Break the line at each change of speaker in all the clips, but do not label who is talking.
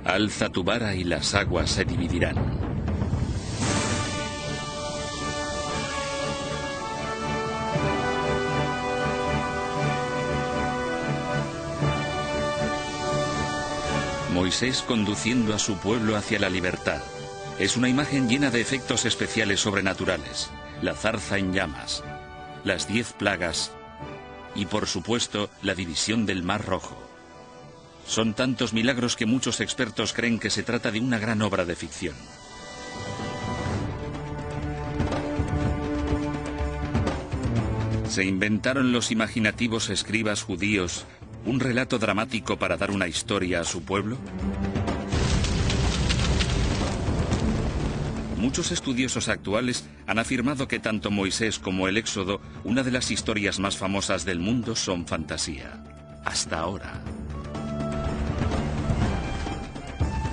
Alza tu vara y las aguas se dividirán. Moisés conduciendo a su pueblo hacia la libertad. Es una imagen llena de efectos especiales sobrenaturales. La zarza en llamas, las 10 plagas y, por supuesto, la división del Mar Rojo. Son tantos milagros que muchos expertos creen que se trata de una gran obra de ficción. ¿Se inventaron los imaginativos escribas judíos un relato dramático para dar una historia a su pueblo? Muchos estudiosos actuales han afirmado que tanto Moisés como el Éxodo, una de las historias más famosas del mundo, son fantasía. Hasta ahora.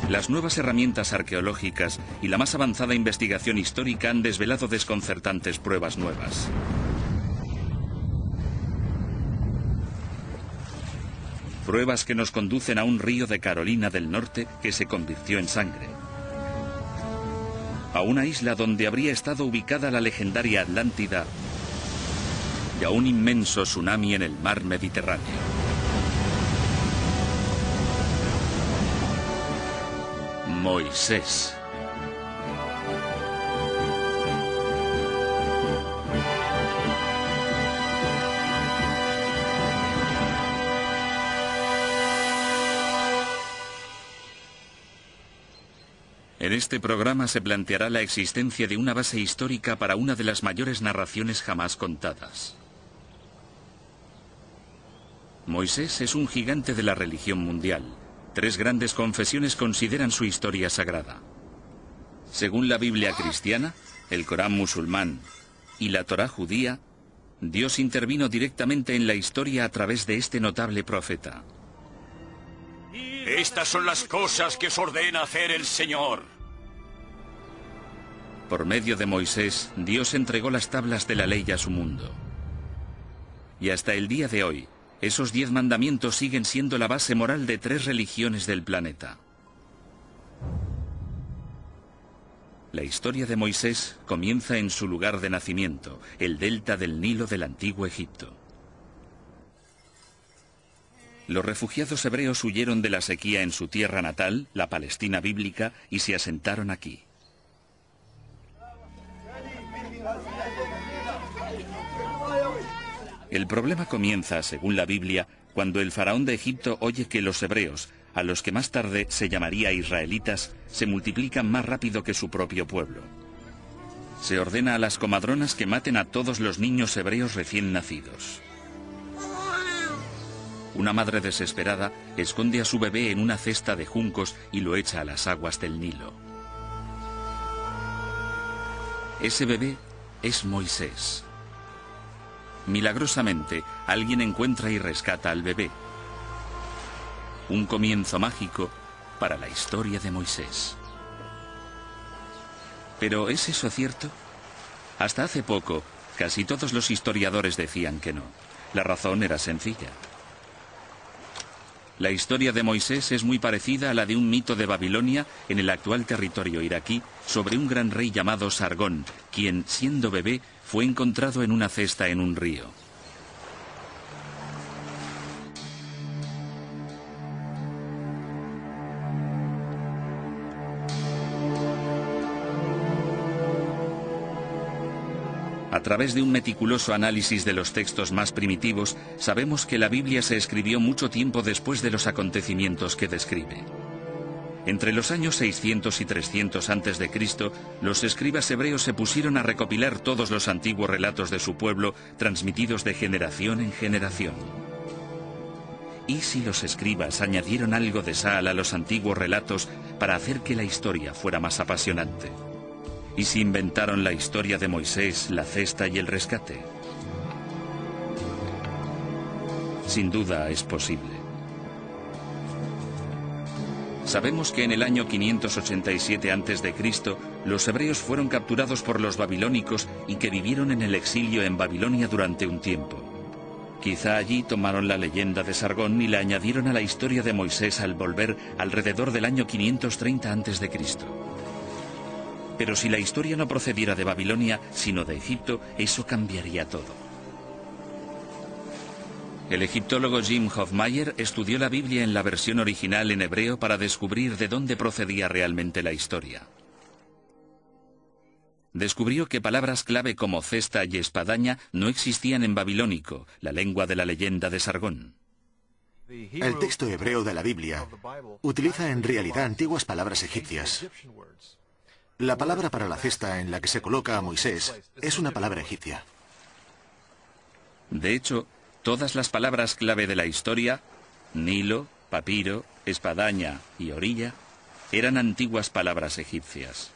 Las nuevas herramientas arqueológicas y la más avanzada investigación histórica han desvelado desconcertantes pruebas nuevas. Pruebas que nos conducen a un río de Carolina del Norte que se convirtió en sangre. A una isla donde habría estado ubicada la legendaria Atlántida y a un inmenso tsunami en el mar Mediterráneo. Moisés. En este programa se planteará la existencia de una base histórica para una de las mayores narraciones jamás contadas. Moisés es un gigante de la religión mundial. 3 grandes confesiones consideran su historia sagrada. Según la Biblia cristiana, el Corán musulmán y la Torá judía, Dios intervino directamente en la historia a través de este notable profeta.
Estas son las cosas que os ordena hacer el Señor.
Por medio de Moisés, Dios entregó las tablas de la ley a su mundo. Y hasta el día de hoy, esos 10 mandamientos siguen siendo la base moral de 3 religiones del planeta. La historia de Moisés comienza en su lugar de nacimiento, el delta del Nilo del antiguo Egipto. Los refugiados hebreos huyeron de la sequía en su tierra natal, la Palestina bíblica, y se asentaron aquí. El problema comienza, según la Biblia, cuando el faraón de Egipto oye que los hebreos, a los que más tarde se llamaría israelitas, se multiplican más rápido que su propio pueblo. Se ordena a las comadronas que maten a todos los niños hebreos recién nacidos. Una madre desesperada esconde a su bebé en una cesta de juncos y lo echa a las aguas del Nilo. Ese bebé es Moisés. Milagrosamente, alguien encuentra y rescata al bebé. Un comienzo mágico para la historia de Moisés. ¿Pero es eso cierto? Hasta hace poco, casi todos los historiadores decían que no. La razón era sencilla. La historia de Moisés es muy parecida a la de un mito de Babilonia en el actual territorio iraquí sobre un gran rey llamado Sargón, quien, siendo bebé, fue encontrado en una cesta en un río. A través de un meticuloso análisis de los textos más primitivos, sabemos que la Biblia se escribió mucho tiempo después de los acontecimientos que describe. Entre los años 600 y 300 a.C., los escribas hebreos se pusieron a recopilar todos los antiguos relatos de su pueblo, transmitidos de generación en generación. ¿Y si los escribas añadieron algo de sal a los antiguos relatos para hacer que la historia fuera más apasionante? ¿Y si inventaron la historia de Moisés, la cesta y el rescate? Sin duda es posible. Sabemos que en el año 587 a.C., los hebreos fueron capturados por los babilónicos y que vivieron en el exilio en Babilonia durante un tiempo. Quizá allí tomaron la leyenda de Sargón y la añadieron a la historia de Moisés al volver alrededor del año 530 a.C. Pero si la historia no procediera de Babilonia, sino de Egipto, eso cambiaría todo. El egiptólogo Jim Hofmaier estudió la Biblia en la versión original en hebreo para descubrir de dónde procedía realmente la historia. Descubrió que palabras clave como cesta y espadaña no existían en babilónico, la lengua de la leyenda de Sargón.
El texto hebreo de la Biblia utiliza en realidad antiguas palabras egipcias. La palabra para la cesta en la que se coloca a Moisés es una palabra egipcia.
De hecho, todas las palabras clave de la historia, Nilo, papiro, espadaña y orilla, eran antiguas palabras egipcias.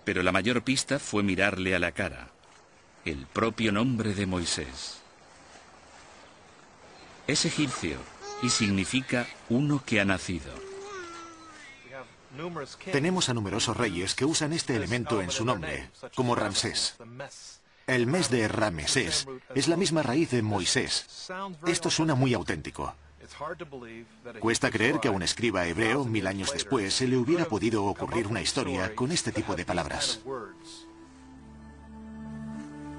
Pero la mayor pista fue mirarle a la cara, el propio nombre de Moisés. Es egipcio y significa uno que ha nacido.
Tenemos a numerosos reyes que usan este elemento en su nombre, como Ramsés. El mes de Ramesés es la misma raíz de Moisés. Esto suena muy auténtico. Cuesta creer que a un escriba hebreo, 1000 años después, se le hubiera podido ocurrir una historia con este tipo de palabras.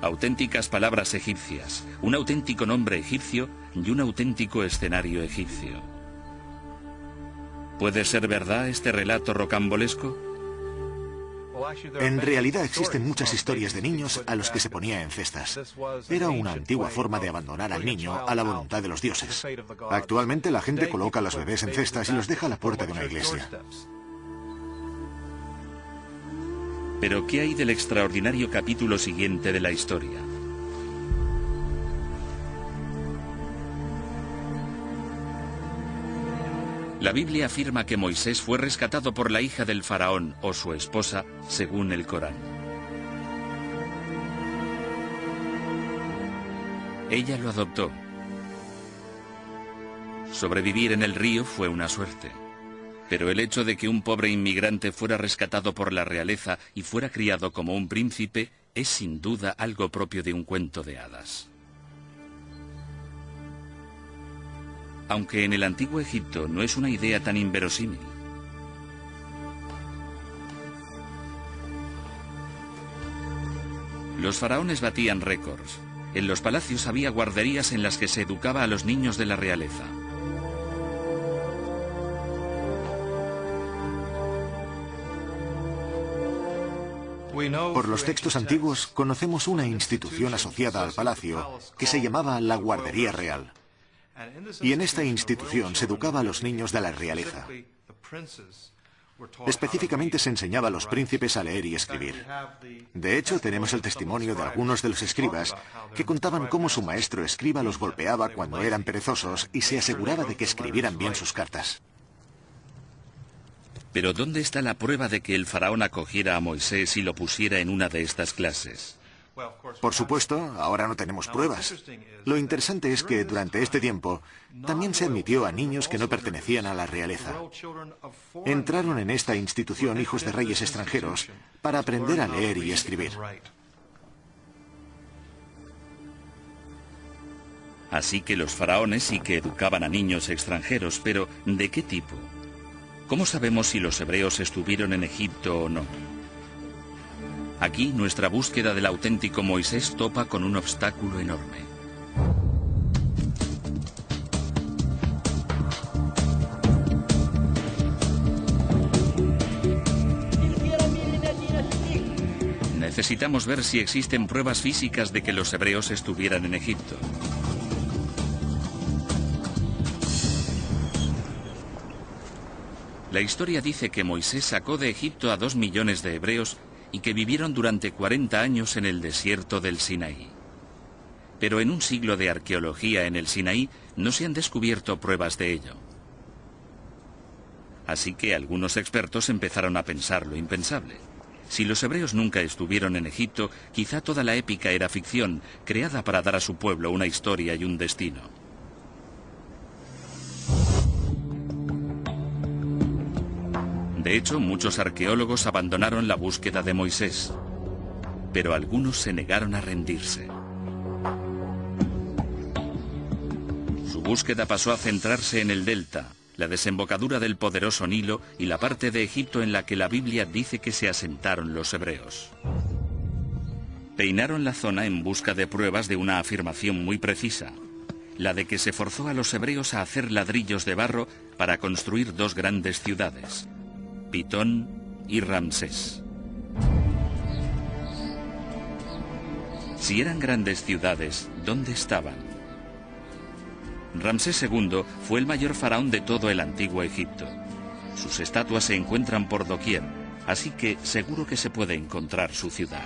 Auténticas palabras egipcias, un auténtico nombre egipcio y un auténtico escenario egipcio. ¿Puede ser verdad este relato rocambolesco?
En realidad existen muchas historias de niños a los que se ponía en cestas. Era una antigua forma de abandonar al niño a la voluntad de los dioses. Actualmente la gente coloca a los bebés en cestas y los deja a la puerta de una iglesia.
Pero ¿qué hay del extraordinario capítulo siguiente de la historia? La Biblia afirma que Moisés fue rescatado por la hija del faraón o su esposa, según el Corán. Ella lo adoptó. Sobrevivir en el río fue una suerte. Pero el hecho de que un pobre inmigrante fuera rescatado por la realeza y fuera criado como un príncipe es sin duda algo propio de un cuento de hadas. Aunque en el antiguo Egipto no es una idea tan inverosímil. Los faraones batían récords. En los palacios había guarderías en las que se educaba a los niños de la realeza.
Por los textos antiguos conocemos una institución asociada al palacio que se llamaba la Guardería Real. Y en esta institución se educaba a los niños de la realeza. Específicamente se enseñaba a los príncipes a leer y escribir. De hecho, tenemos el testimonio de algunos de los escribas que contaban cómo su maestro escriba los golpeaba cuando eran perezosos y se aseguraba de que escribieran bien sus cartas.
Pero ¿dónde está la prueba de que el faraón acogiera a Moisés y lo pusiera en una de estas clases?
Por supuesto, ahora no tenemos pruebas. Lo interesante es que durante este tiempo también se admitió a niños que no pertenecían a la realeza. Entraron en esta institución hijos de reyes extranjeros para aprender a leer y escribir.
Así que los faraones sí que educaban a niños extranjeros, pero ¿de qué tipo? ¿Cómo sabemos si los hebreos estuvieron en Egipto o no? Aquí nuestra búsqueda del auténtico Moisés topa con un obstáculo enorme. Necesitamos ver si existen pruebas físicas de que los hebreos estuvieran en Egipto. La historia dice que Moisés sacó de Egipto a 2 millones de hebreos y que vivieron durante 40 años en el desierto del Sinaí. Pero en un siglo de arqueología en el Sinaí no se han descubierto pruebas de ello. Así que algunos expertos empezaron a pensar lo impensable. Si los hebreos nunca estuvieron en Egipto, quizá toda la épica era ficción, creada para dar a su pueblo una historia y un destino. De hecho, muchos arqueólogos abandonaron la búsqueda de Moisés, pero algunos se negaron a rendirse. búsqueda pasó a centrarse en el delta, la desembocadura del poderoso Nilo y la parte de Egipto en la que la Biblia dice que se asentaron los hebreos. Peinaron la zona en busca de pruebas de una afirmación muy precisa, la de que se forzó a los hebreos a hacer ladrillos de barro para construir dos grandes ciudades, Pitón y Ramsés. Si eran grandes ciudades, ¿dónde estaban? Ramsés II fue el mayor faraón de todo el antiguo Egipto. Sus estatuas se encuentran por doquier, así que seguro que se puede encontrar su ciudad.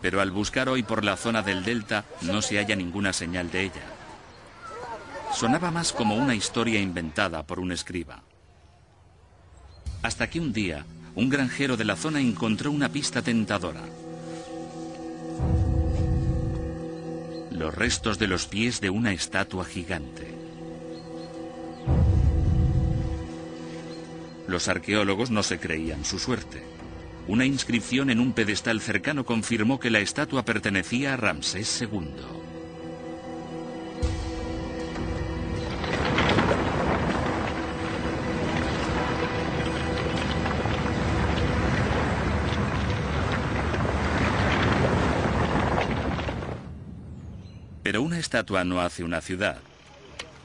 Pero al buscar hoy por la zona del delta no se halla ninguna señal de ella. Sonaba más como una historia inventada por un escriba. Hasta que un día, un granjero de la zona encontró una pista tentadora. Los restos de los pies de una estatua gigante. Los arqueólogos no se creían su suerte. Una inscripción en un pedestal cercano confirmó que la estatua pertenecía a Ramsés II. Pero una estatua no hace una ciudad.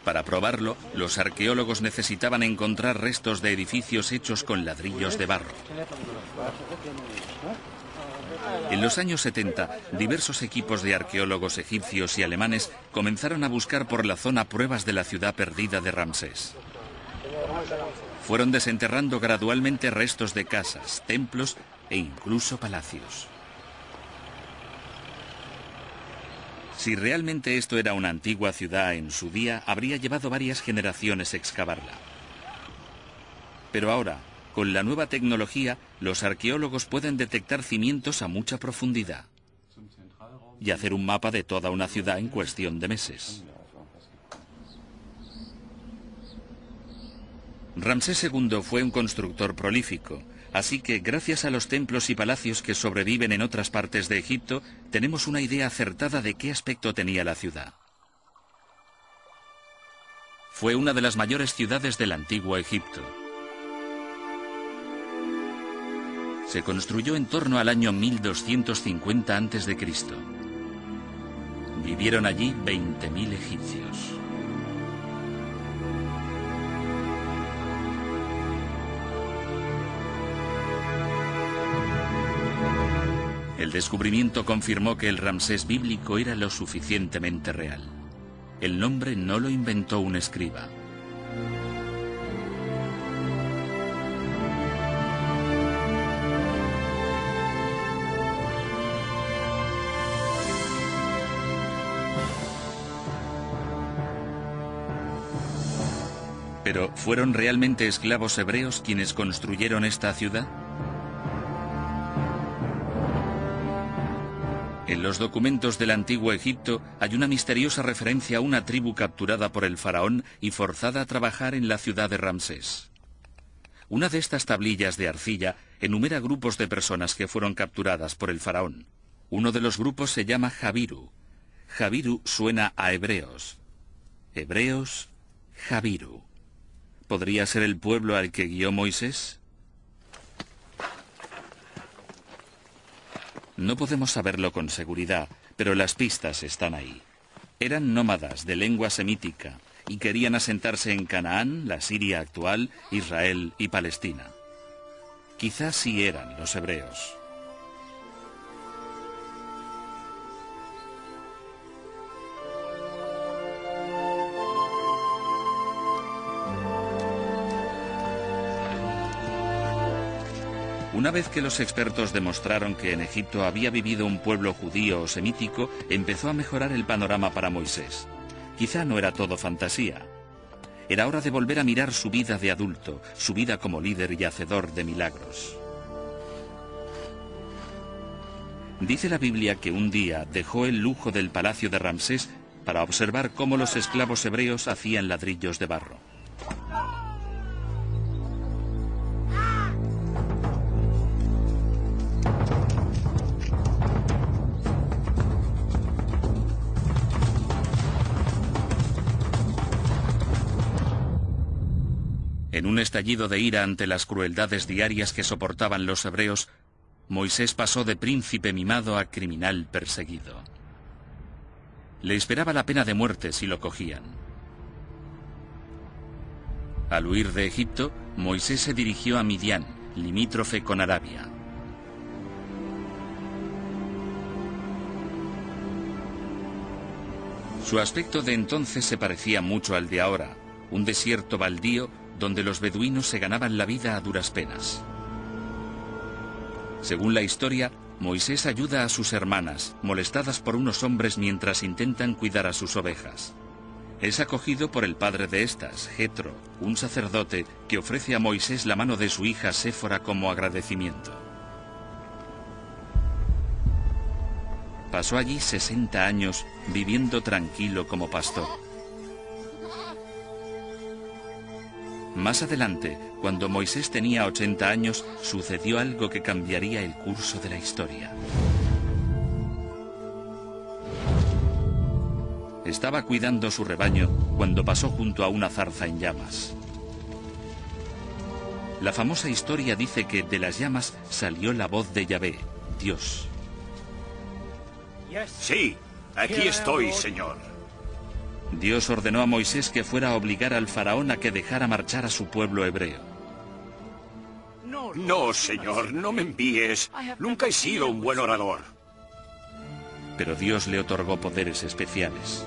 Para probarlo, los arqueólogos necesitaban encontrar restos de edificios hechos con ladrillos de barro. En los años 70, diversos equipos de arqueólogos egipcios y alemanes comenzaron a buscar por la zona pruebas de la ciudad perdida de Ramsés. Fueron desenterrando gradualmente restos de casas, templos e incluso palacios. Si realmente esto era una antigua ciudad en su día, habría llevado varias generaciones excavarla. Pero ahora, con la nueva tecnología, los arqueólogos pueden detectar cimientos a mucha profundidad y hacer un mapa de toda una ciudad en cuestión de meses. Ramsés II fue un constructor prolífico. Así que, gracias a los templos y palacios que sobreviven en otras partes de Egipto, tenemos una idea acertada de qué aspecto tenía la ciudad. Fue una de las mayores ciudades del antiguo Egipto. Se construyó en torno al año 1250 a.C. Vivieron allí 20.000 egipcios. El descubrimiento confirmó que el Ramsés bíblico era lo suficientemente real. El nombre no lo inventó un escriba. Pero, ¿fueron realmente esclavos hebreos quienes construyeron esta ciudad? En los documentos del antiguo Egipto hay una misteriosa referencia a una tribu capturada por el faraón y forzada a trabajar en la ciudad de Ramsés. Una de estas tablillas de arcilla enumera grupos de personas que fueron capturadas por el faraón. Uno de los grupos se llama Jabiru. Jabiru suena a hebreos. Hebreos, Jabiru. ¿Podría ser el pueblo al que guió Moisés? No podemos saberlo con seguridad, pero las pistas están ahí. Eran nómadas de lengua semítica y querían asentarse en Canaán, la Siria actual, Israel y Palestina. Quizás sí eran los hebreos. Una vez que los expertos demostraron que en Egipto había vivido un pueblo judío o semítico, empezó a mejorar el panorama para Moisés. Quizá no era todo fantasía. Era hora de volver a mirar su vida de adulto, su vida como líder y hacedor de milagros. Dice la Biblia que un día dejó el lujo del palacio de Ramsés para observar cómo los esclavos hebreos hacían ladrillos de barro. En un estallido de ira ante las crueldades diarias que soportaban los hebreos, Moisés pasó de príncipe mimado a criminal perseguido. Le esperaba la pena de muerte si lo cogían. Al huir de Egipto, Moisés se dirigió a Midian, limítrofe con Arabia. Su aspecto de entonces se parecía mucho al de ahora, un desierto baldío donde los beduinos se ganaban la vida a duras penas. Según la historia, Moisés ayuda a sus hermanas, molestadas por unos hombres mientras intentan cuidar a sus ovejas. Es acogido por el padre de estas, Jetro, un sacerdote que ofrece a Moisés la mano de su hija Séfora como agradecimiento. Pasó allí 60 años viviendo tranquilo como pastor. Más adelante, cuando Moisés tenía 80 años, sucedió algo que cambiaría el curso de la historia. Estaba cuidando su rebaño cuando pasó junto a una zarza en llamas. La famosa historia dice que de las llamas salió la voz de Yahvé, Dios.
Sí, aquí estoy, Señor.
Dios ordenó a Moisés que fuera a obligar al faraón a que dejara marchar a su pueblo hebreo.
No, Señor, no me envíes. Nunca he sido un buen orador.
Pero Dios le otorgó poderes especiales.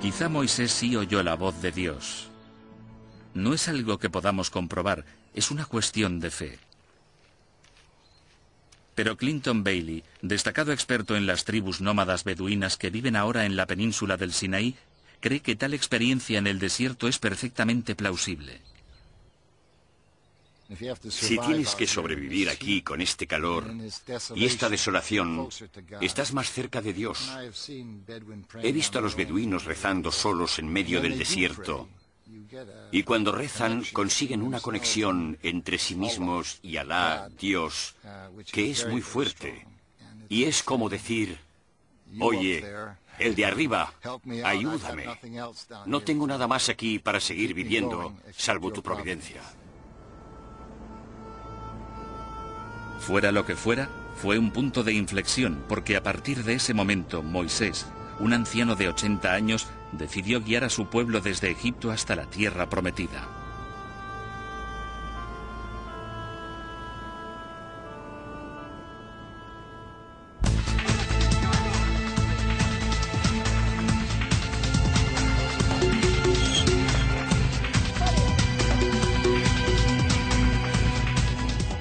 Quizá Moisés sí oyó la voz de Dios. No es algo que podamos comprobar, es una cuestión de fe. Pero Clinton Bailey, destacado experto en las tribus nómadas beduinas que viven ahora en la península del Sinaí, cree que tal experiencia en el desierto es perfectamente plausible.
Si tienes que sobrevivir aquí con este calor y esta desolación, estás más cerca de Dios. He visto a los beduinos rezando solos en medio del desierto, y cuando rezan consiguen una conexión entre sí mismos y Alá, Dios, que es muy fuerte. Y es como decir, oye, el de arriba, ayúdame. No tengo nada más aquí para seguir viviendo, salvo tu providencia.
Fuera lo que fuera, fue un punto de inflexión, porque a partir de ese momento, Moisés, un anciano de 80 años, decidió guiar a su pueblo desde Egipto hasta la tierra prometida.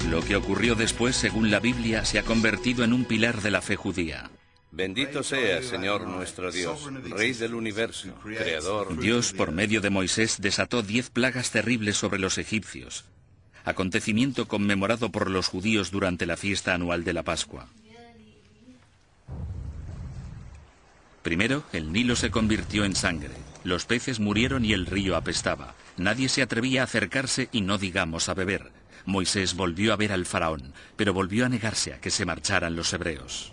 Lo que ocurrió después, según la Biblia, se ha convertido en un pilar de la fe judía.
Bendito sea, Señor nuestro Dios, Rey del universo, Creador.
Dios, por medio de Moisés, desató 10 plagas terribles sobre los egipcios, acontecimiento conmemorado por los judíos durante la fiesta anual de la Pascua. Primero, el Nilo se convirtió en sangre, los peces murieron y el río apestaba. Nadie se atrevía a acercarse y no digamos a beber. Moisés volvió a ver al faraón, pero volvió a negarse a que se marcharan los hebreos.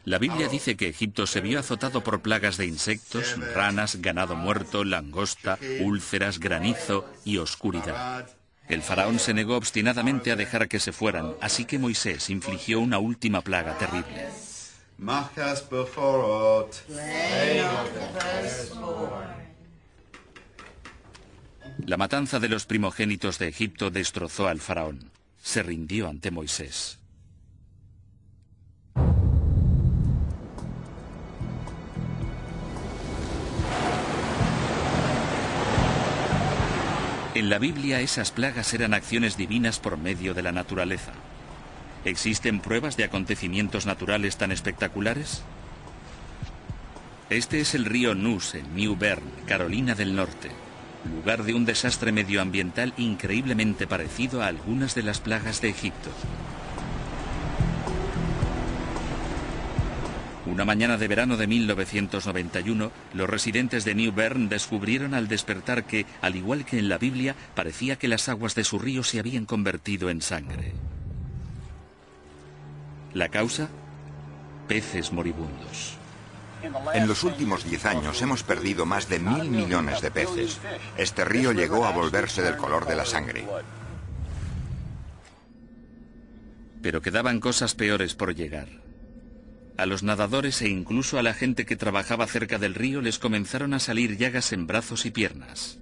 La Biblia dice que Egipto se vio azotado por plagas de insectos, ranas, ganado muerto, langosta, úlceras, granizo y oscuridad. El faraón se negó obstinadamente a dejar que se fueran, así que Moisés infligió una última plaga terrible. La matanza de los primogénitos de Egipto destrozó al faraón. Se rindió ante Moisés. En la Biblia esas plagas eran acciones divinas por medio de la naturaleza. ¿Existen pruebas de acontecimientos naturales tan espectaculares? Este es el río Neuse, en New Bern, Carolina del Norte, lugar de un desastre medioambiental increíblemente parecido a algunas de las plagas de Egipto. Una mañana de verano de 1991, los residentes de New Bern descubrieron al despertar que, al igual que en la Biblia, parecía que las aguas de su río se habían convertido en sangre. ¿La causa? Peces moribundos.
En los últimos 10 años hemos perdido más de 1.000 millones de peces. Este río llegó a volverse del color de la sangre.
Pero quedaban cosas peores por llegar. A los nadadores e incluso a la gente que trabajaba cerca del río les comenzaron a salir llagas en brazos y piernas.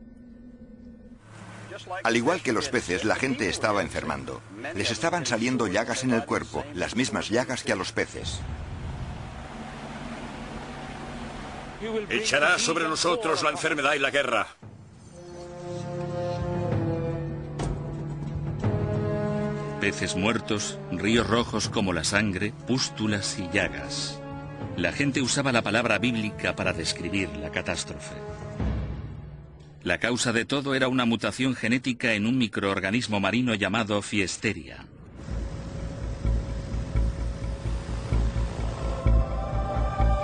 Al igual que los peces, la gente estaba enfermando. Les estaban saliendo llagas en el cuerpo, las mismas llagas que a los peces.
Echará sobre nosotros la enfermedad y la guerra.
Peces muertos, ríos rojos como la sangre, pústulas y llagas. La gente usaba la palabra bíblica para describir la catástrofe. La causa de todo era una mutación genética en un microorganismo marino llamado Fiesteria.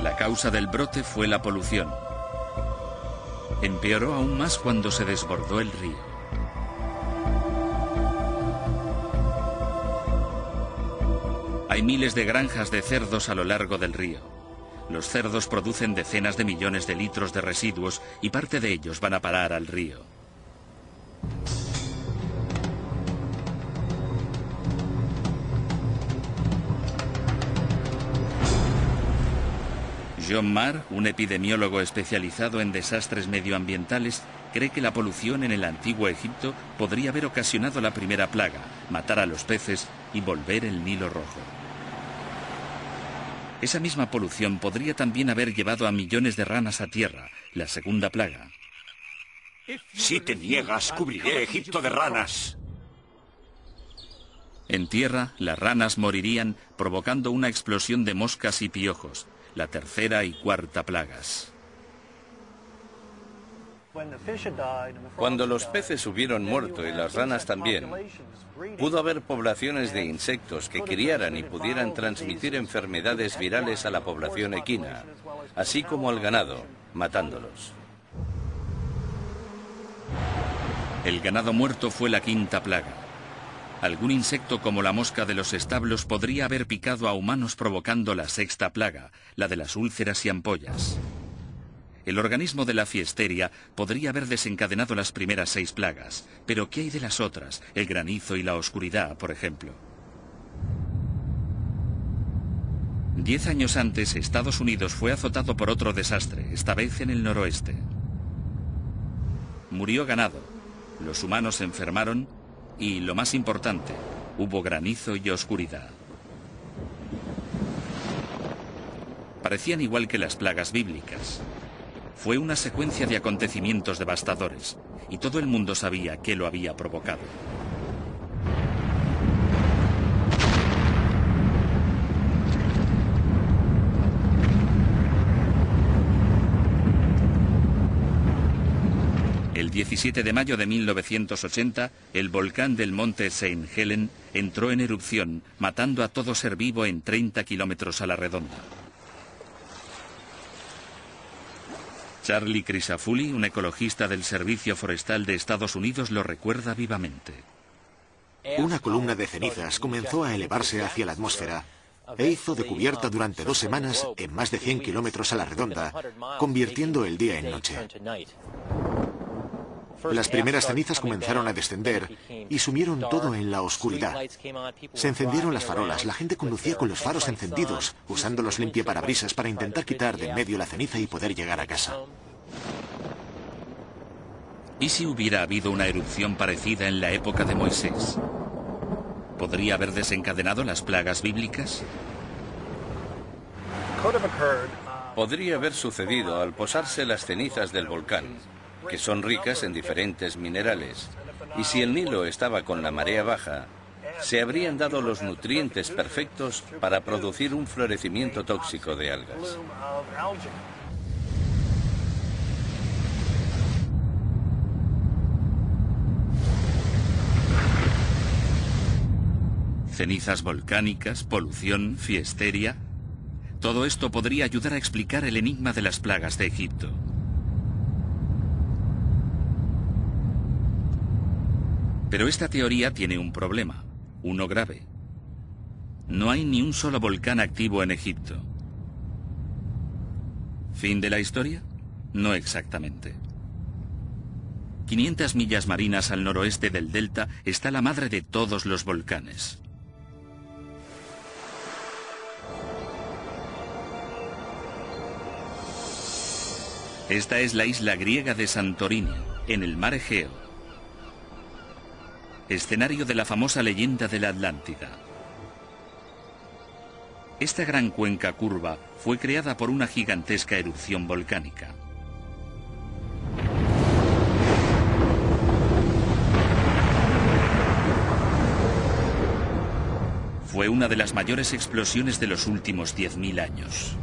La causa del brote fue la polución. Empeoró aún más cuando se desbordó el río. Hay miles de granjas de cerdos a lo largo del río. Los cerdos producen decenas de millones de litros de residuos y parte de ellos van a parar al río. John Marr, un epidemiólogo especializado en desastres medioambientales, cree que la polución en el antiguo Egipto podría haber ocasionado la primera plaga, matar a los peces y volver el Nilo rojo. Esa misma polución podría también haber llevado a millones de ranas a tierra, la segunda plaga.
Si te niegas, cubriré Egipto de ranas.
En tierra, las ranas morirían provocando una explosión de moscas y piojos, la tercera y cuarta plagas.
Cuando los peces hubieron muerto y las ranas también, pudo haber poblaciones de insectos que criaran y pudieran transmitir enfermedades virales a la población equina, así como al ganado, matándolos.
El ganado muerto fue la quinta plaga. Algún insecto como la mosca de los establos podría haber picado a humanos provocando la sexta plaga, la de las úlceras y ampollas. El organismo de la Fiesteria podría haber desencadenado las primeras 6 plagas, pero ¿qué hay de las otras? El granizo y la oscuridad, por ejemplo. 10 años antes, Estados Unidos fue azotado por otro desastre, esta vez en el noroeste. Murió ganado, los humanos se enfermaron y, lo más importante, hubo granizo y oscuridad. Parecían igual que las plagas bíblicas. Fue una secuencia de acontecimientos devastadores, y todo el mundo sabía qué lo había provocado. El 17 de mayo de 1980, el volcán del monte St. Helen entró en erupción, matando a todo ser vivo en 30 kilómetros a la redonda. Charlie Crisafulli, un ecologista del Servicio Forestal de Estados Unidos, lo recuerda vivamente.
Una columna de cenizas comenzó a elevarse hacia la atmósfera e hizo de cubierta durante 2 semanas en más de 100 kilómetros a la redonda, convirtiendo el día en noche. Las primeras cenizas comenzaron a descender y sumieron todo en la oscuridad. Se encendieron las farolas, la gente conducía con los faros encendidos, usando los limpiaparabrisas para intentar quitar de en medio la ceniza y poder llegar a casa.
¿Y si hubiera habido una erupción parecida en la época de Moisés? ¿Podría haber desencadenado las plagas bíblicas?
Podría haber sucedido al posarse las cenizas del volcán, que son ricas en diferentes minerales, y si el Nilo estaba con la marea baja, se habrían dado los nutrientes perfectos para producir un florecimiento tóxico de algas.
Cenizas volcánicas, polución, fiesteria. Todo esto podría ayudar a explicar el enigma de las plagas de Egipto. Pero esta teoría tiene un problema, uno grave. No hay ni un solo volcán activo en Egipto. ¿Fin de la historia? No exactamente. 500 millas marinas al noroeste del delta está la madre de todos los volcanes. Esta es la isla griega de Santorini, en el mar Egeo, escenario de la famosa leyenda de la Atlántida. Esta gran cuenca curva fue creada por una gigantesca erupción volcánica. Fue una de las mayores explosiones de los últimos 10.000 años.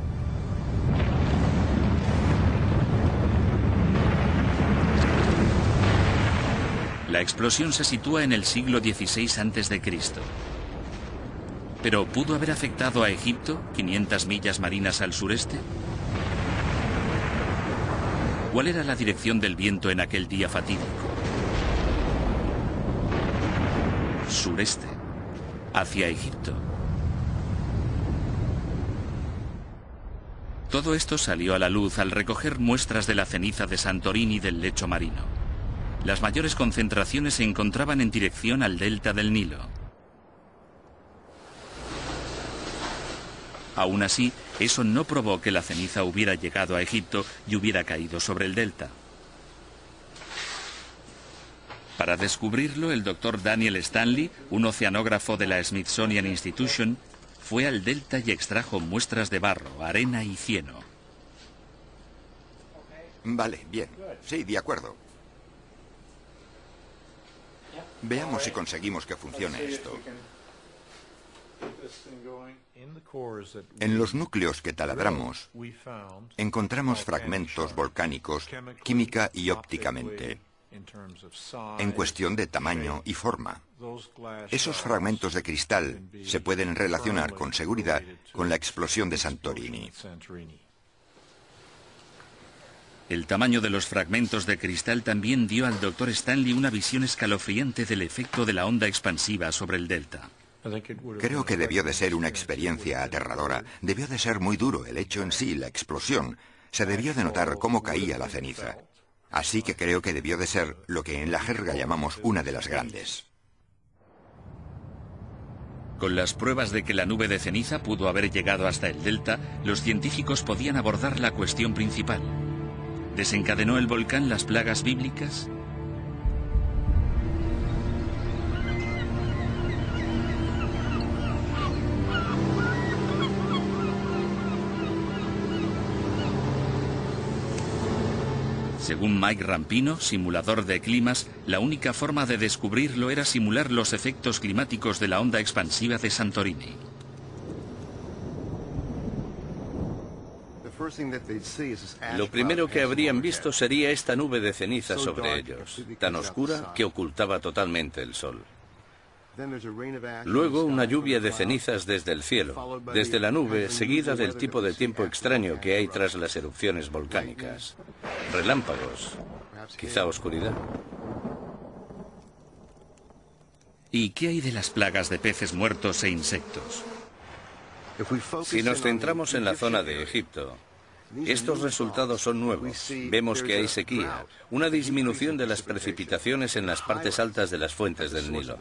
La explosión se sitúa en el siglo XVI a.C. ¿Pero pudo haber afectado a Egipto, 500 millas marinas al sureste? ¿Cuál era la dirección del viento en aquel día fatídico? Sureste, hacia Egipto. Todo esto salió a la luz al recoger muestras de la ceniza de Santorini del lecho marino. Las mayores concentraciones se encontraban en dirección al delta del Nilo. Aún así, eso no probó que la ceniza hubiera llegado a Egipto y hubiera caído sobre el delta. Para descubrirlo, el doctor Daniel Stanley, un oceanógrafo de la Smithsonian Institution, fue al delta y extrajo muestras de barro, arena y cieno.
Vale, bien. Sí, de acuerdo. Veamos si conseguimos que funcione esto. En los núcleos que taladramos, encontramos fragmentos volcánicos química y ópticamente, en cuestión de tamaño y forma. Esos fragmentos de cristal se pueden relacionar con seguridad con la explosión de Santorini.
El tamaño de los fragmentos de cristal también dio al Dr. Stanley una visión escalofriante del efecto de la onda expansiva sobre el delta.
Creo que debió de ser una experiencia aterradora. Debió de ser muy duro el hecho en sí, la explosión. Se debió de notar cómo caía la ceniza. Así que creo que debió de ser lo que en la jerga llamamos una de las grandes.
Con las pruebas de que la nube de ceniza pudo haber llegado hasta el delta, los científicos podían abordar la cuestión principal. ¿Desencadenó el volcán las plagas bíblicas? Según Mike Rampino, simulador de climas, la única forma de descubrirlo era simular los efectos climáticos de la onda expansiva de Santorini.
Lo primero que habrían visto sería esta nube de ceniza sobre ellos, tan oscura que ocultaba totalmente el sol. Luego una lluvia de cenizas desde el cielo, desde la nube, seguida del tipo de tiempo extraño que hay tras las erupciones volcánicas. Relámpagos, quizá oscuridad.
¿Y qué hay de las plagas de peces muertos e insectos?
Si nos centramos en la zona de Egipto, estos resultados son nuevos. Vemos que hay sequía, una disminución de las precipitaciones en las partes altas de las fuentes del Nilo.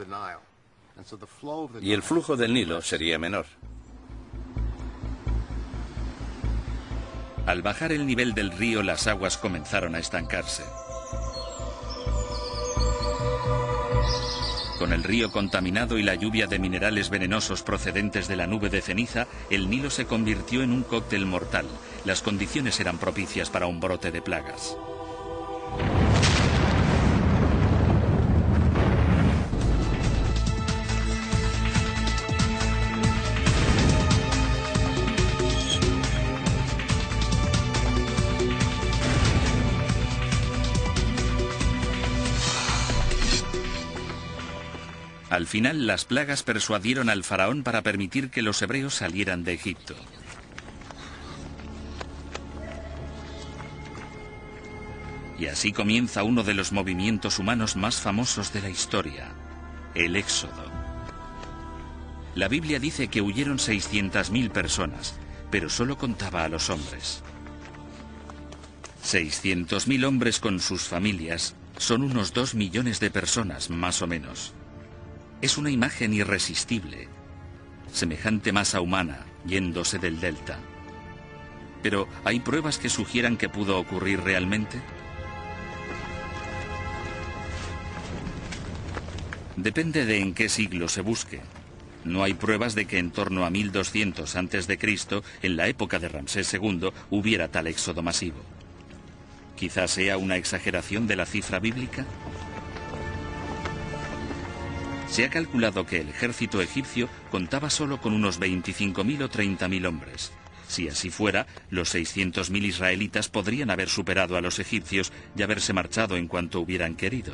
Y el flujo del Nilo sería menor.
Al bajar el nivel del río, las aguas comenzaron a estancarse. Con el río contaminado y la lluvia de minerales venenosos procedentes de la nube de ceniza, el Nilo se convirtió en un cóctel mortal. Las condiciones eran propicias para un brote de plagas. Al final, las plagas persuadieron al faraón para permitir que los hebreos salieran de Egipto. Y así comienza uno de los movimientos humanos más famosos de la historia, el Éxodo. La Biblia dice que huyeron 600.000 personas, pero solo contaba a los hombres. 600.000 hombres con sus familias son unos 2 millones de personas, más o menos. Es una imagen irresistible, semejante masa humana yéndose del delta. Pero, ¿hay pruebas que sugieran que pudo ocurrir realmente? Depende de en qué siglo se busque. No hay pruebas de que en torno a 1200 a.C., en la época de Ramsés II, hubiera tal éxodo masivo. ¿Quizás sea una exageración de la cifra bíblica? Se ha calculado que el ejército egipcio contaba solo con unos 25.000 o 30.000 hombres. Si así fuera, los 600.000 israelitas podrían haber superado a los egipcios y haberse marchado en cuanto hubieran querido.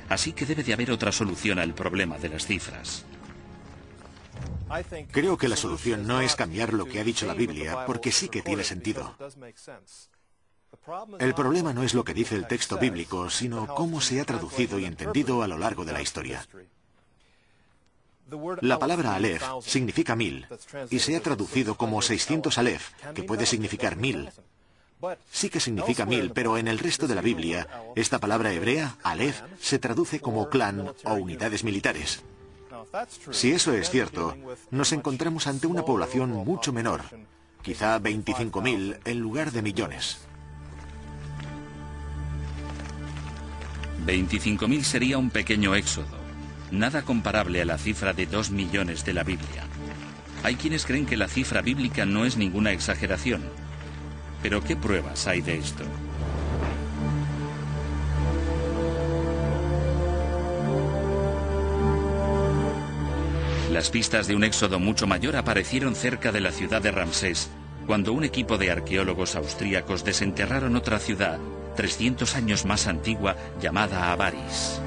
Así que debe de haber otra solución al problema de las cifras.
Creo que la solución no es cambiar lo que ha dicho la Biblia, porque sí que tiene sentido. El problema no es lo que dice el texto bíblico, sino cómo se ha traducido y entendido a lo largo de la historia. La palabra Aleph significa 1000 y se ha traducido como 600 Aleph, que puede significar 1000. Sí que significa 1000, pero en el resto de la Biblia, esta palabra hebrea, Aleph, se traduce como clan o unidades militares. Si eso es cierto, nos encontramos ante una población mucho menor, quizá 25.000 en lugar de millones.
25.000 sería un pequeño éxodo, nada comparable a la cifra de 2 millones de la Biblia. Hay quienes creen que la cifra bíblica no es ninguna exageración. Pero ¿qué pruebas hay de esto? Las pistas de un éxodo mucho mayor aparecieron cerca de la ciudad de Ramsés, cuando un equipo de arqueólogos austríacos desenterraron otra ciudad, 300 años más antigua, llamada Avaris.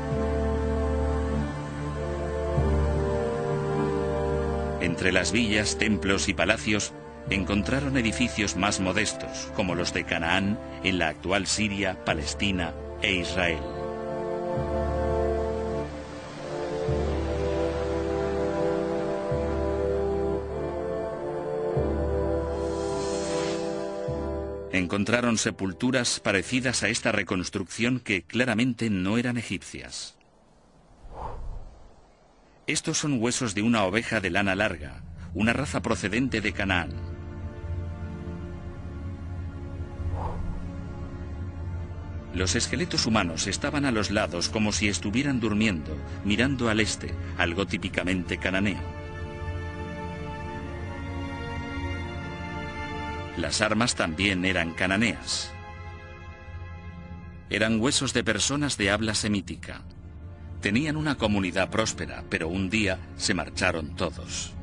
Entre las villas, templos y palacios, encontraron edificios más modestos, como los de Canaán, en la actual Siria, Palestina e Israel. Encontraron sepulturas parecidas a esta reconstrucción que claramente no eran egipcias. Estos son huesos de una oveja de lana larga, una raza procedente de Canaán. Los esqueletos humanos estaban a los lados como si estuvieran durmiendo, mirando al este, algo típicamente cananeo. Las armas también eran cananeas. Eran huesos de personas de habla semítica. Tenían una comunidad próspera, pero un día se marcharon todos.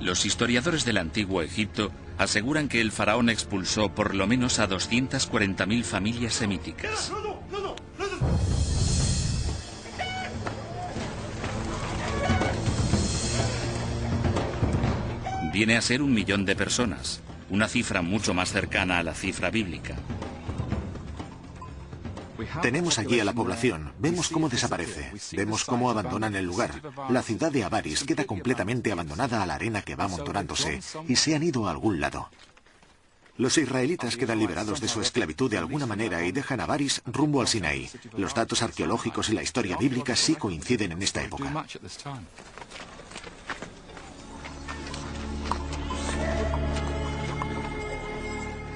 Los historiadores del antiguo Egipto aseguran que el faraón expulsó por lo menos a 240.000 familias semíticas. Viene a ser 1 millón de personas, una cifra mucho más cercana a la cifra bíblica.
Tenemos allí a la población, vemos cómo desaparece, vemos cómo abandonan el lugar. La ciudad de Avaris queda completamente abandonada a la arena que va amontonándose y se han ido a algún lado. Los israelitas quedan liberados de su esclavitud de alguna manera y dejan Avaris rumbo al Sinaí. Los datos arqueológicos y la historia bíblica sí coinciden en esta época.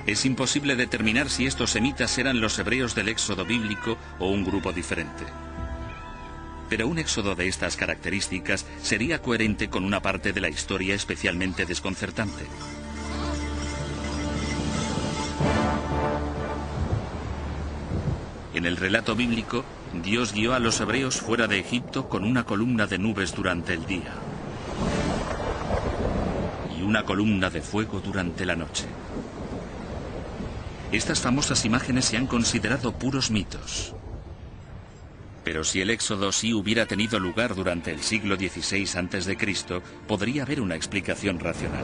Es imposible determinar si estos semitas eran los hebreos del éxodo bíblico o un grupo diferente. Pero un éxodo de estas características sería coherente con una parte de la historia especialmente desconcertante. En el relato bíblico, Dios guió a los hebreos fuera de Egipto con una columna de nubes durante el día y una columna de fuego durante la noche. Estas famosas imágenes se han considerado puros mitos. Pero si el éxodo sí hubiera tenido lugar durante el siglo XVI a.C., podría haber una explicación racional.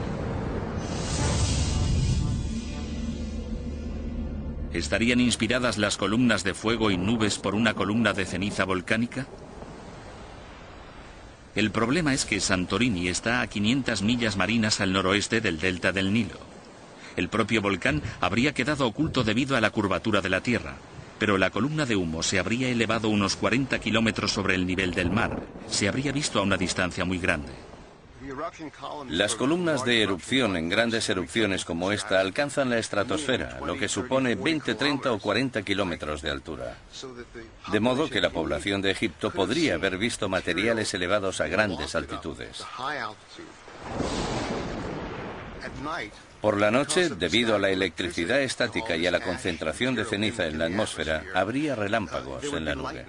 ¿Estarían inspiradas las columnas de fuego y nubes por una columna de ceniza volcánica? El problema es que Santorini está a 500 millas marinas al noroeste del delta del Nilo. El propio volcán habría quedado oculto debido a la curvatura de la Tierra, pero la columna de humo se habría elevado unos 40 kilómetros sobre el nivel del mar. Se habría visto a una distancia muy grande.
Las columnas de erupción en grandes erupciones como esta alcanzan la estratosfera, lo que supone 20, 30 o 40 kilómetros de altura. De modo que la población de Egipto podría haber visto materiales elevados a grandes altitudes. Por la noche, debido a la electricidad estática y a la concentración de ceniza en la atmósfera, habría relámpagos en la nube.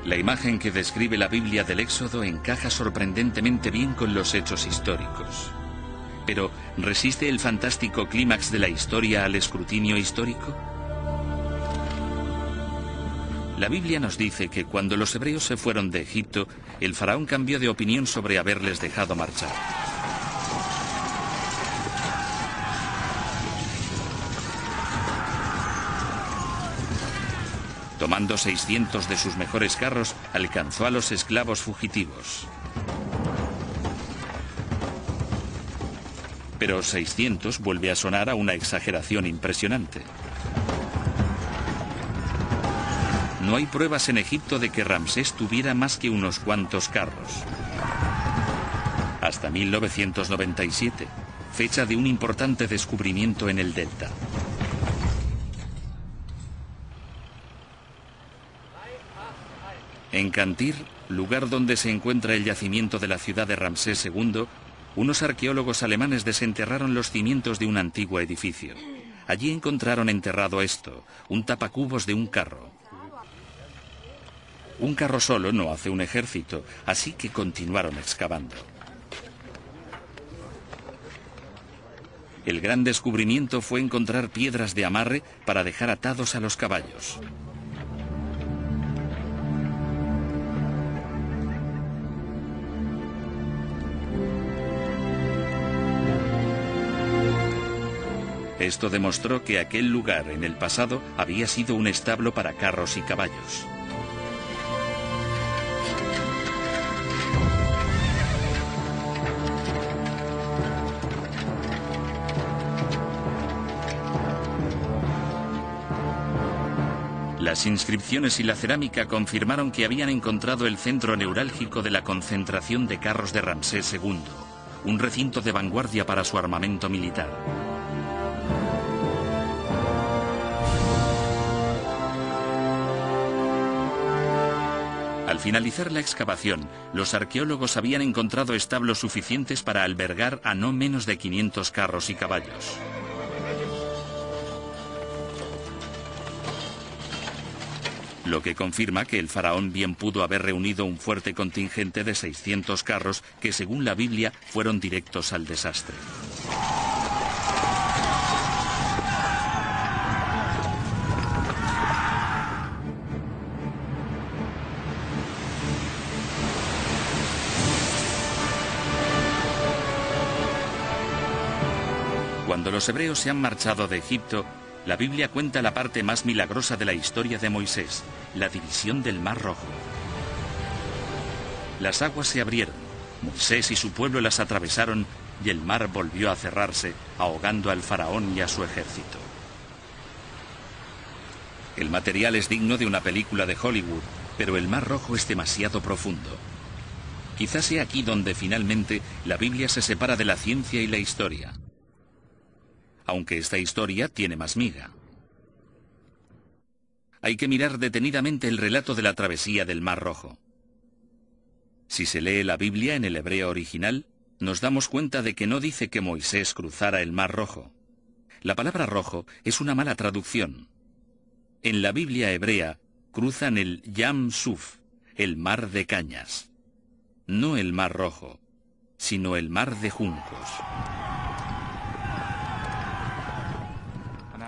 La imagen que describe la Biblia del Éxodo encaja sorprendentemente bien con los hechos históricos. Pero, ¿resiste el fantástico clímax de la historia al escrutinio histórico? La Biblia nos dice que cuando los hebreos se fueron de Egipto, el faraón cambió de opinión sobre haberles dejado marchar. Tomando 600 de sus mejores carros, alcanzó a los esclavos fugitivos. Pero 600 vuelve a sonar a una exageración impresionante. No hay pruebas en Egipto de que Ramsés tuviera más que unos cuantos carros. Hasta 1997, fecha de un importante descubrimiento en el delta. En Cantir, lugar donde se encuentra el yacimiento de la ciudad de Ramsés II, unos arqueólogos alemanes desenterraron los cimientos de un antiguo edificio. Allí encontraron enterrado esto, un tapacubos de un carro. Un carro solo no hace un ejército, así que continuaron excavando. El gran descubrimiento fue encontrar piedras de amarre para dejar atados a los caballos. Esto demostró que aquel lugar en el pasado había sido un establo para carros y caballos. Las inscripciones y la cerámica confirmaron que habían encontrado el centro neurálgico de la concentración de carros de Ramsés II, un recinto de vanguardia para su armamento militar. Al finalizar la excavación, los arqueólogos habían encontrado establos suficientes para albergar a no menos de 500 carros y caballos. Lo que confirma que el faraón bien pudo haber reunido un fuerte contingente de 600 carros que, según la Biblia, fueron directos al desastre. Cuando los hebreos se han marchado de Egipto, la Biblia cuenta la parte más milagrosa de la historia de Moisés, la división del Mar Rojo. Las aguas se abrieron, Moisés y su pueblo las atravesaron y el mar volvió a cerrarse, ahogando al faraón y a su ejército. El material es digno de una película de Hollywood, pero el Mar Rojo es demasiado profundo. Quizás sea aquí donde finalmente la Biblia se separa de la ciencia y la historia. Aunque esta historia tiene más miga. Hay que mirar detenidamente el relato de la travesía del Mar Rojo. Si se lee la Biblia en el hebreo original, nos damos cuenta de que no dice que Moisés cruzara el Mar Rojo. La palabra rojo es una mala traducción. En la Biblia hebrea cruzan el Yam Suf, el mar de cañas. No el Mar Rojo, sino el mar de juncos.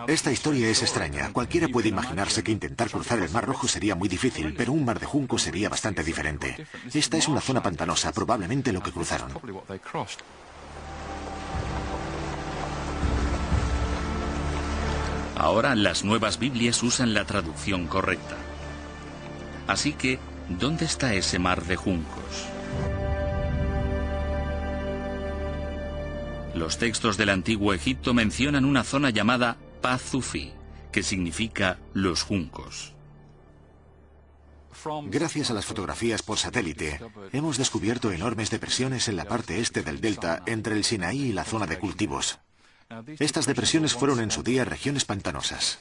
Esta historia es extraña. Cualquiera puede imaginarse que intentar cruzar el Mar Rojo sería muy difícil, pero un mar de juncos sería bastante diferente. Esta es una zona pantanosa, probablemente lo que cruzaron.
Ahora las nuevas Biblias usan la traducción correcta. Así que, ¿dónde está ese mar de juncos? Los textos del antiguo Egipto mencionan una zona llamada Pazufi, que significa los juncos.
Gracias a las fotografías por satélite, hemos descubierto enormes depresiones en la parte este del delta entre el Sinaí y la zona de cultivos. Estas depresiones fueron en su día regiones pantanosas.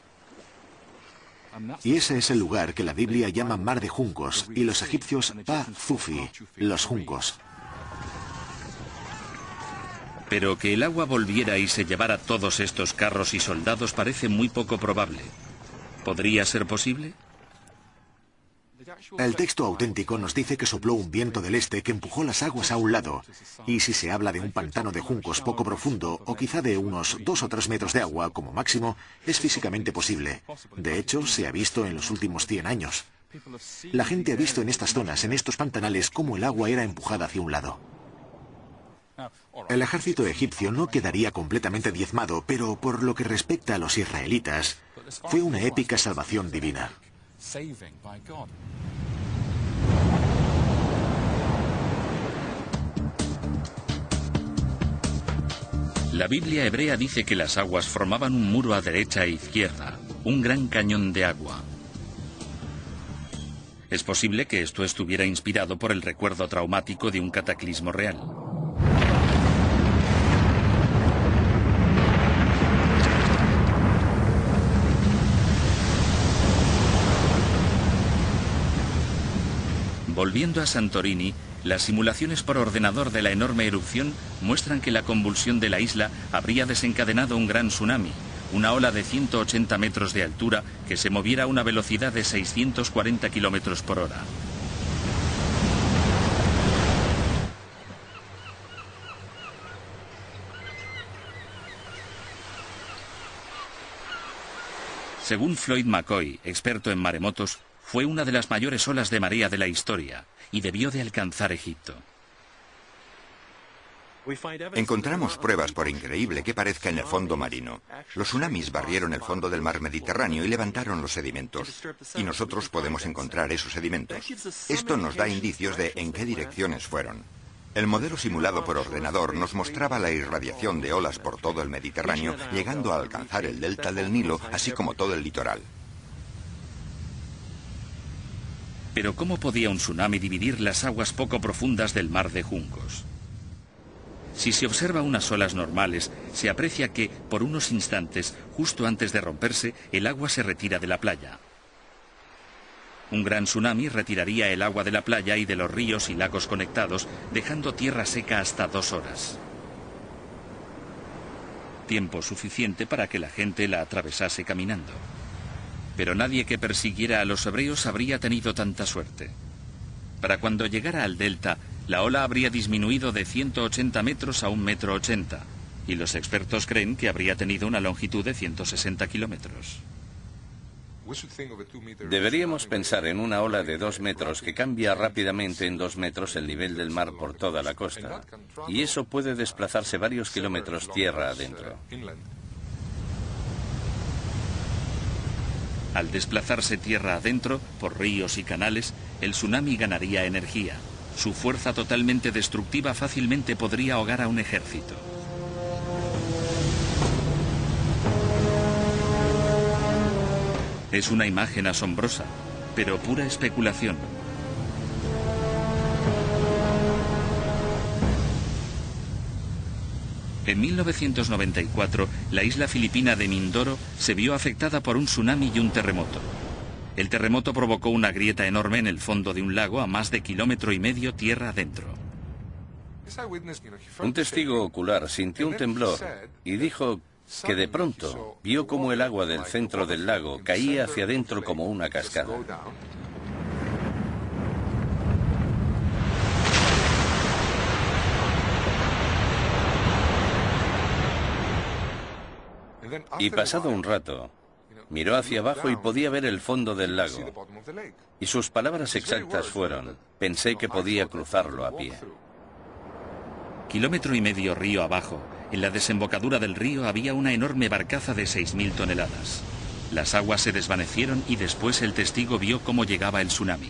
Y ese es el lugar que la Biblia llama Mar de Juncos y los egipcios Pa-Zufi, los juncos.
Pero que el agua volviera y se llevara todos estos carros y soldados parece muy poco probable. ¿Podría ser posible?
El texto auténtico nos dice que sopló un viento del este que empujó las aguas a un lado. Y si se habla de un pantano de juncos poco profundo, o quizá de unos 2 o 3 metros de agua como máximo, es físicamente posible. De hecho, se ha visto en los últimos 100 años. La gente ha visto en estas zonas, en estos pantanales, cómo el agua era empujada hacia un lado. El ejército egipcio no quedaría completamente diezmado, pero por lo que respecta a los israelitas, fue una épica salvación divina.
La Biblia hebrea dice que las aguas formaban un muro a derecha e izquierda, un gran cañón de agua. Es posible que esto estuviera inspirado por el recuerdo traumático de un cataclismo real. Volviendo a Santorini, las simulaciones por ordenador de la enorme erupción muestran que la convulsión de la isla habría desencadenado un gran tsunami, una ola de 180 metros de altura que se moviera a una velocidad de 640 kilómetros por hora. Según Floyd McCoy, experto en maremotos, fue una de las mayores olas de marea de la historia y debió de alcanzar Egipto.
Encontramos pruebas, por increíble que parezca, en el fondo marino. Los tsunamis barrieron el fondo del mar Mediterráneo y levantaron los sedimentos. Y nosotros podemos encontrar esos sedimentos. Esto nos da indicios de en qué direcciones fueron. El modelo simulado por ordenador nos mostraba la irradiación de olas por todo el Mediterráneo, llegando a alcanzar el delta del Nilo, así como todo el litoral.
Pero ¿cómo podía un tsunami dividir las aguas poco profundas del mar de juncos? Si se observa unas olas normales, se aprecia que, por unos instantes, justo antes de romperse, el agua se retira de la playa. Un gran tsunami retiraría el agua de la playa y de los ríos y lagos conectados, dejando tierra seca hasta 2 horas. Tiempo suficiente para que la gente la atravesase caminando. Pero nadie que persiguiera a los hebreos habría tenido tanta suerte. Para cuando llegara al delta, la ola habría disminuido de 180 metros a 1,80 m, y los expertos creen que habría tenido una longitud de 160 kilómetros.
Deberíamos pensar en una ola de 2 metros que cambia rápidamente en 2 metros el nivel del mar por toda la costa, y eso puede desplazarse varios kilómetros tierra adentro.
Al desplazarse tierra adentro, por ríos y canales, el tsunami ganaría energía. Su fuerza totalmente destructiva fácilmente podría ahogar a un ejército. Es una imagen asombrosa, pero pura especulación. En 1994, la isla filipina de Mindoro se vio afectada por un tsunami y un terremoto. El terremoto provocó una grieta enorme en el fondo de un lago a más de 1,5 kilómetros tierra adentro.
Un testigo ocular sintió un temblor y dijo que de pronto vio cómo el agua del centro del lago caía hacia adentro como una cascada. Y pasado un rato, miró hacia abajo y podía ver el fondo del lago. Y sus palabras exactas fueron: pensé que podía cruzarlo a pie.
Kilómetro y medio río abajo, en la desembocadura del río había una enorme barcaza de 6.000 toneladas. Las aguas se desvanecieron y después el testigo vio cómo llegaba el tsunami.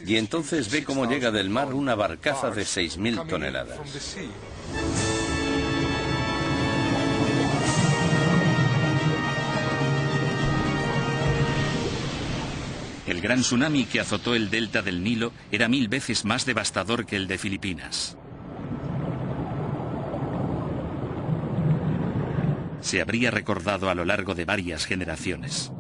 Y entonces ve cómo llega del mar una barcaza de 6.000 toneladas.
El gran tsunami que azotó el delta del Nilo era 1000 veces más devastador que el de Filipinas. Se habría recordado a lo largo de varias generaciones.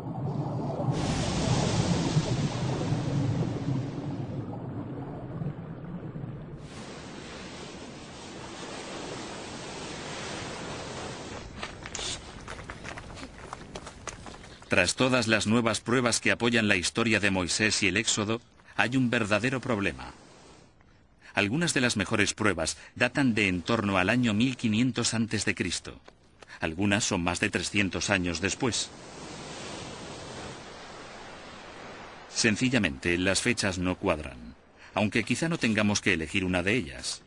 Tras todas las nuevas pruebas que apoyan la historia de Moisés y el Éxodo, hay un verdadero problema. Algunas de las mejores pruebas datan de en torno al año 1500 a.C. Algunas son más de 300 años después. Sencillamente, las fechas no cuadran, aunque quizá no tengamos que elegir una de ellas.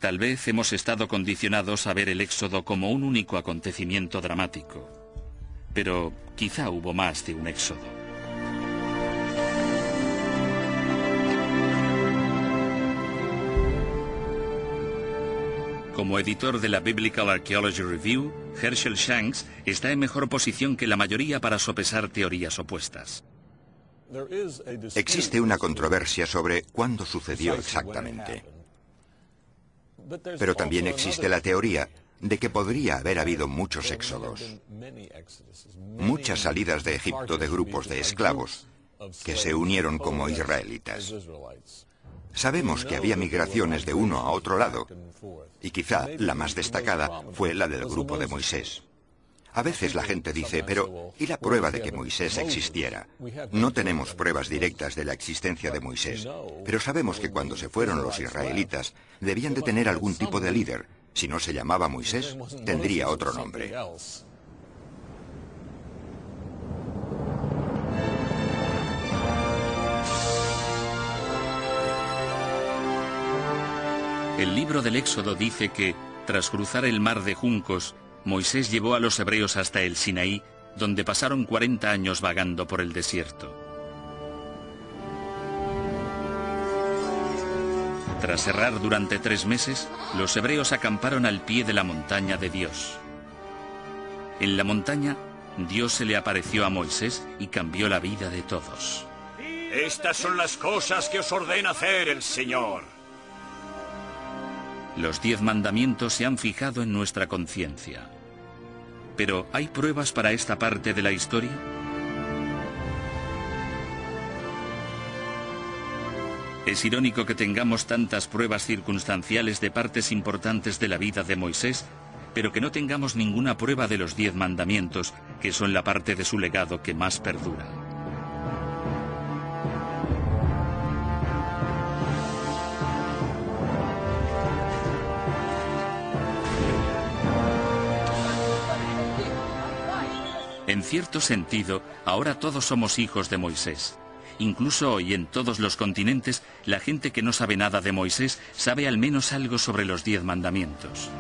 Tal vez hemos estado condicionados a ver el Éxodo como un único acontecimiento dramático. Pero quizá hubo más de un éxodo. Como editor de la Biblical Archaeology Review, Herschel Shanks está en mejor posición que la mayoría para sopesar teorías opuestas.
Existe una controversia sobre cuándo sucedió exactamente. Pero también existe la teoría de que podría haber habido muchos éxodos, muchas salidas de Egipto de grupos de esclavos que se unieron como israelitas. Sabemos que había migraciones de uno a otro lado, y quizá la más destacada fue la del grupo de Moisés. A veces la gente dice, pero ¿y la prueba de que Moisés existiera? No tenemos pruebas directas de la existencia de Moisés, pero sabemos que cuando se fueron los israelitas, debían de tener algún tipo de líder. Si no se llamaba Moisés, tendría otro nombre.
El libro del Éxodo dice que, tras cruzar el mar de juncos, Moisés llevó a los hebreos hasta el Sinaí, donde pasaron 40 años vagando por el desierto. Tras errar durante 3 meses, los hebreos acamparon al pie de la montaña de Dios. En la montaña, Dios se le apareció a Moisés y cambió la vida de todos.
Estas son las cosas que os ordena hacer el Señor.
Los 10 mandamientos se han fijado en nuestra conciencia. Pero, ¿hay pruebas para esta parte de la historia? Es irónico que tengamos tantas pruebas circunstanciales de partes importantes de la vida de Moisés, pero que no tengamos ninguna prueba de los 10 mandamientos, que son la parte de su legado que más perdura. En cierto sentido, ahora todos somos hijos de Moisés. Incluso hoy en todos los continentes, la gente que no sabe nada de Moisés sabe al menos algo sobre los 10 mandamientos.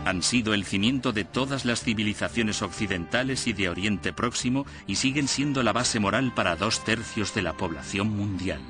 Han sido el cimiento de todas las civilizaciones occidentales y de Oriente Próximo y siguen siendo la base moral para 2/3 de la población mundial.